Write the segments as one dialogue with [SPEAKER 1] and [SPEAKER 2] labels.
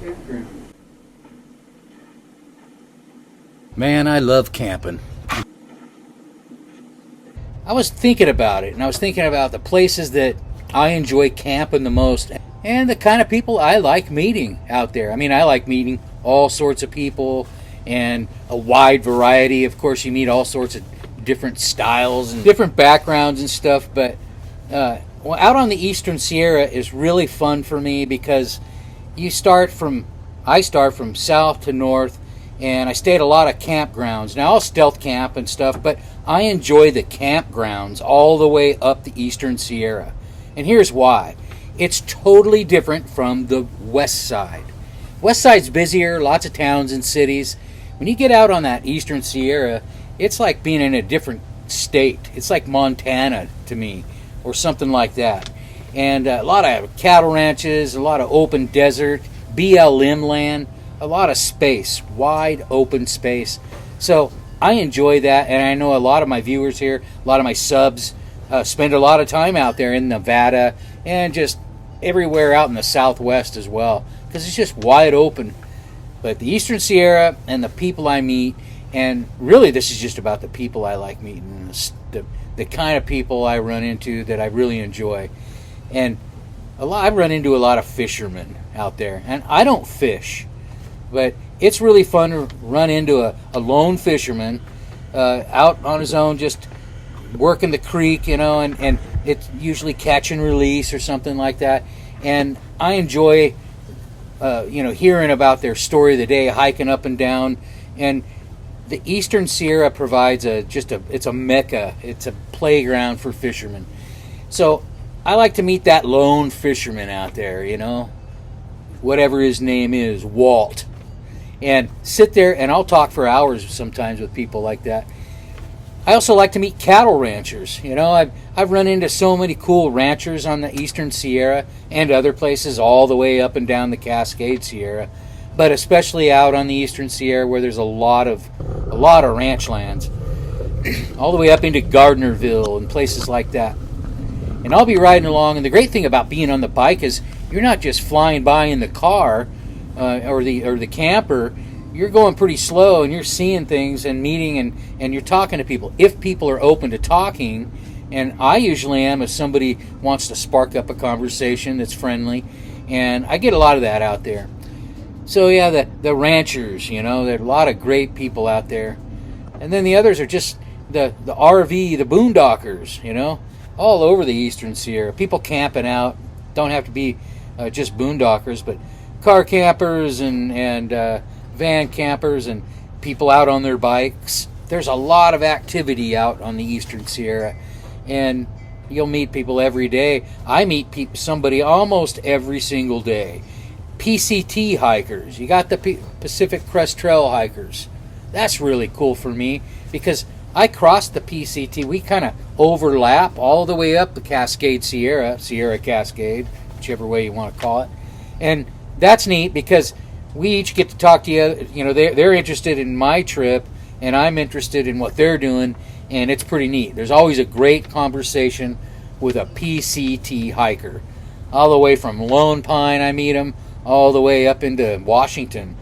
[SPEAKER 1] Campground. Man, I love camping. I was thinking about it, and I was thinking about the places that I enjoy camping the most and the kind of people I like meeting out there. I mean, I like meeting all sorts of people and a wide variety. Of course, you meet all sorts of different styles and different backgrounds and stuff, but well, out on the Eastern Sierra is really fun for me because I start from south to north, and I stay at a lot of campgrounds. Now, I'll stealth camp and stuff, but I enjoy the campgrounds all the way up the Eastern Sierra. And here's why. It's totally different from the west side. West side's busier, lots of towns and cities. When you get out on that Eastern Sierra, it's like being in a different state. It's like Montana to me, or something like that. And a lot of cattle ranches, a lot of open desert, BLM land, a lot of space, wide open space. So I enjoy that, and I know a lot of my viewers here, a lot of my subs spend a lot of time out there in Nevada and just everywhere out in the Southwest as well, because it's just wide open. But the Eastern Sierra and the people I meet, and really this is just about the people I like meeting, the kind of people I run into that I really enjoy. And I run into a lot of fishermen out there, and I don't fish, but it's really fun to run into a lone fisherman out on his own, just working the creek, and it's usually catch and release or something like that. And I enjoy, hearing about their story of the day, hiking up and down. And the Eastern Sierra provides it's a mecca. It's a playground for fishermen. So I like to meet that lone fisherman out there, whatever his name is, Walt, and sit there, and I'll talk for hours sometimes with people like that. I also like to meet cattle ranchers. I've run into so many cool ranchers on the Eastern Sierra and other places all the way up and down the Cascade Sierra, but especially out on the Eastern Sierra where there's a lot of ranch lands, all the way up into Gardnerville and places like that. And I'll be riding along, and the great thing about being on the bike is you're not just flying by in the car or the camper. You're going pretty slow, and you're seeing things and meeting, and you're talking to people. If people are open to talking, and I usually am if somebody wants to spark up a conversation that's friendly, and I get a lot of that out there. So yeah, the ranchers, there are a lot of great people out there. And then the others are just the RV, the Boondockers, all over the Eastern Sierra. People camping out, don't have to be just Boondockers, but car campers and van campers and people out on their bikes. There's a lot of activity out on the Eastern Sierra, and you'll meet people every day. I meet somebody almost every single day. PCT hikers. You got the Pacific Crest Trail hikers. That's really cool for me because I crossed the PCT. We kind of overlap all the way up the Cascade Sierra Cascade, whichever way you want to call it. And that's neat because we each get to talk to you. They're interested in my trip, and I'm interested in what they're doing, and it's pretty neat. There's always a great conversation with a PCT hiker. All the way from Lone Pine, I meet them, all the way up into Washington.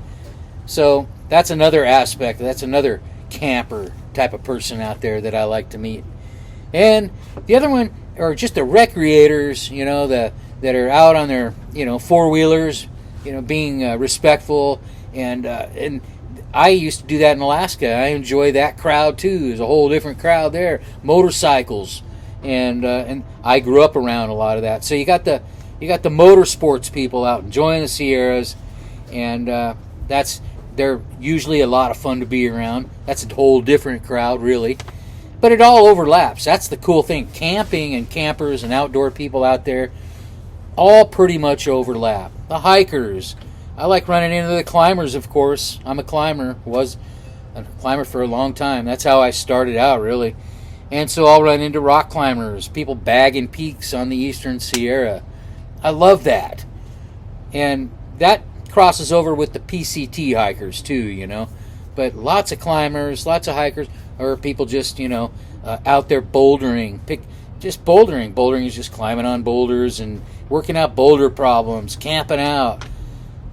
[SPEAKER 1] So that's another aspect. That's another camper type of person out there that I like to meet. And the other one are just the recreators, that are out on their, four-wheelers, being respectful, and I used to do that in Alaska. I enjoy that crowd too. There's a whole different crowd there. Motorcycles, and I grew up around a lot of that. So you got the motorsports people out enjoying the Sierras, and they're usually a lot of fun to be around. That's a whole different crowd, really. But it all overlaps. That's the cool thing. Camping and campers and outdoor people out there all pretty much overlap. The hikers. I like running into the climbers, of course. I'm a climber. Was a climber for a long time. That's how I started out, really. And so I'll run into rock climbers, people bagging peaks on the Eastern Sierra. I love that. And that crosses over with the PCT hikers, too, But lots of climbers, lots of hikers, or people just, out there bouldering. Just bouldering. Bouldering is just climbing on boulders and working out boulder problems, camping out,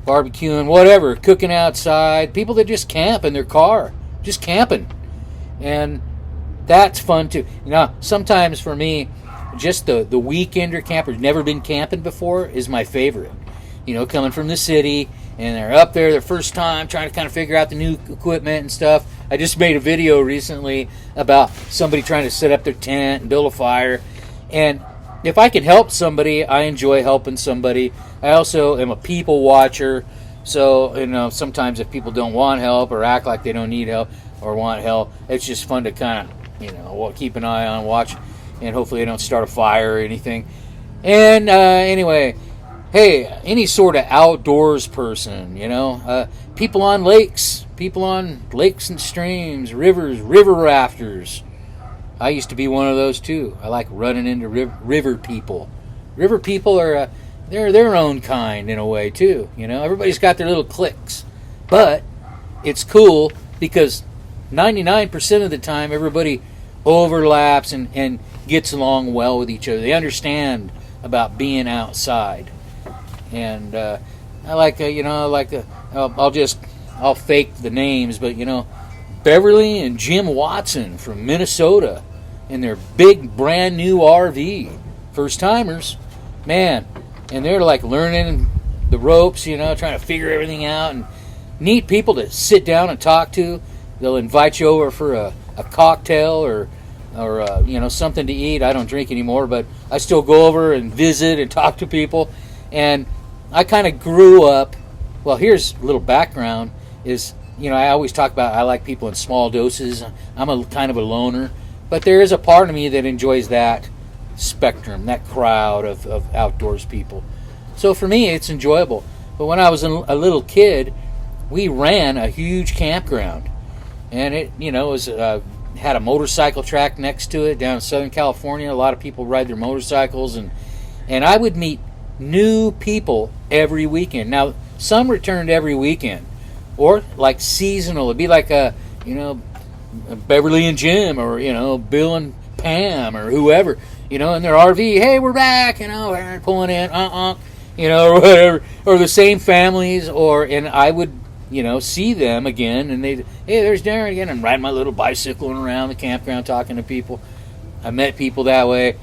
[SPEAKER 1] barbecuing, whatever, cooking outside. People that just camp in their car, just camping. And that's fun too. Now, sometimes for me, just the weekender camper who's never been camping before is my favorite. You know, coming from the city, and they're up there their first time trying to kind of figure out the new equipment and stuff. I just made a video recently about somebody trying to set up their tent and build a fire. And if I can help somebody, I enjoy helping somebody. I also am a people watcher. So, you know, sometimes if people don't want help or act like they don't need help or want help, it's just fun to kind of, you know, keep an eye on, watch, and hopefully they don't start a fire or anything. And anyway, hey, any sort of outdoors person, you know, people on lakes and streams, rivers, river rafters. I used to be one of those too. I like running into river people. River people are they're their own kind in a way too. You know, everybody's got their little cliques, but it's cool because 99% of the time everybody overlaps and gets along well with each other. They understand about being outside. And I like, I'll fake the names, but, you know, Beverly and Jim Watson from Minnesota in their big brand new RV. First timers, man. And they're like learning the ropes, you know, trying to figure everything out. And neat people to sit down and talk to. They'll invite you over for a cocktail or you know, something to eat. I don't drink anymore, but I still go over and visit and talk to people. And I kind of grew up, well, here's a little background, is, you know, I always talk about I like people in small doses. I'm a kind of a loner, but there is a part of me that enjoys that spectrum, that crowd of outdoors people. So for me, it's enjoyable. But when I was a little kid, we ran a huge campground, and it, you know, was had a motorcycle track next to it down in Southern California. A lot of people ride their motorcycles, and I would meet new people every weekend. Now, some returned every weekend, or like seasonal. It'd be like you know, Beverly and Jim, or, you know, Bill and Pam, or whoever, you know, in their RV. Hey, we're back, you know, pulling in, you know, or whatever, or the same families, and I would, you know, see them again, and they'd, hey, there's Darren again, and riding my little bicycle around the campground talking to people. I met people that way.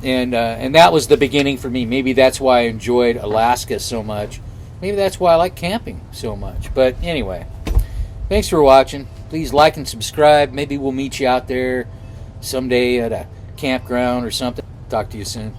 [SPEAKER 1] And that was the beginning for me. Maybe that's why I enjoyed Alaska so much. Maybe that's why I like camping so much. But anyway, thanks for watching. Please like and subscribe. Maybe we'll meet you out there someday at a campground or something. Talk to you soon.